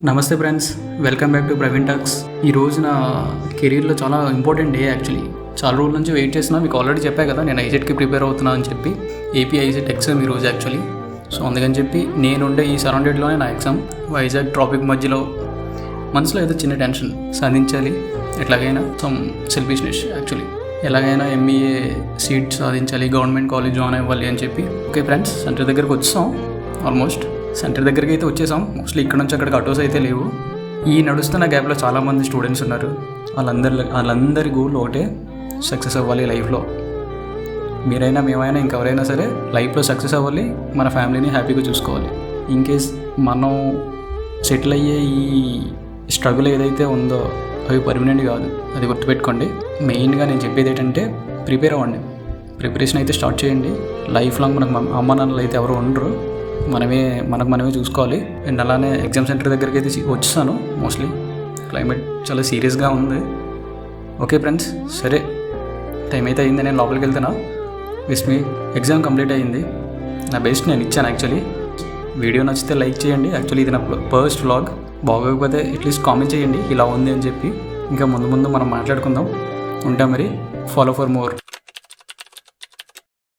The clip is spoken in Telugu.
నమస్తే friends, welcome back to Praveen talks. ఈ రోజు నా కెరీర్లో చాలా ఇంపార్టెంట్ డే యాక్చువల్లీ. చాలా రోజుల నుంచి వెయిట్ చేసినా, మీకు ఆల్రెడీ చెప్పా కదా నేను ఐసెట్కి ప్రిపేర్ అవుతున్నా అని చెప్పి. ఏపీ ఐసెట్ ఎగ్జామ్ ఈరోజు యాక్చువల్లీ. సో అందుకని చెప్పి నేనుండే ఈ సరౌండెడ్లోనే నా ఎగ్జామ్. వైజాగ్ ట్రాఫిక్ మధ్యలో మనసులో ఏదో చిన్న టెన్షన్. సాధించాలి ఎట్లాగైనా, సమ్ సెల్ఫిష్నెస్ యాక్చువల్లీ. ఎలాగైనా ఎంబీఏ సీట్ సాధించాలి, గవర్నమెంట్ కాలేజ్ జాయిన్ అవ్వాలి అని చెప్పి. ఓకే ఫ్రెండ్స్, సెంటర్ దగ్గరికి వచ్చాం. ఆల్మోస్ట్ సెంటర్ దగ్గరికి అయితే వచ్చేసాం. మోస్ట్లీ ఇక్కడ నుంచి అక్కడికి ఆటోస్ అయితే లేవు. ఈ నడుస్తున్న గ్యాప్లో చాలామంది స్టూడెంట్స్ ఉన్నారు. వాళ్ళందరి గోల్ ఒకటే, సక్సెస్ అవ్వాలి లైఫ్లో. మీరైనా మేమైనా ఇంకెవరైనా సరే లైఫ్లో సక్సెస్ అవ్వాలి, మన ఫ్యామిలీని హ్యాపీగా చూసుకోవాలి. ఇన్ కేస్ మనం సెటిల్ అయ్యే ఈ స్ట్రగుల్ ఏదైతే ఉందో అవి పర్మనెంట్ కాదు, అది గుర్తుపెట్టుకోండి. మెయిన్గా నేను చెప్పేది ఏంటంటే, ప్రిపేర్ అవ్వండి. ప్రిపరేషన్ అయితే స్టార్ట్ చేయండి. లైఫ్ లాంగ్ మనకు అమ్మ నాన్నలు అయితే ఎవరు ఉండరు, మనమే చూసుకోవాలి. అండ్ అలానే ఎగ్జామ్ సెంటర్ దగ్గరికి అయితే వచ్చేసాను. మోస్ట్లీ క్లైమేట్ చాలా సీరియస్గా ఉంది. ఓకే ఫ్రెండ్స్, సరే టైం అయితే అయింది, నేను లోపలికి వెళ్తున్నా. విష్ మీ ఎగ్జామ్ కంప్లీట్ అయ్యింది. నా బెస్ట్ నేను ఇచ్చాను యాక్చువల్లీ. వీడియో నచ్చితే లైక్ చేయండి. యాక్చువల్లీ ఇది నా ఫస్ట్ వ్లాగ్. బాగోకపోతే అట్లీస్ట్ కామెంట్ చేయండి ఇలా ఉంది అని చెప్పి. ఇంకా ముందు మనం మాట్లాడుకుందాం. ఉంటా మరి. Follow for more.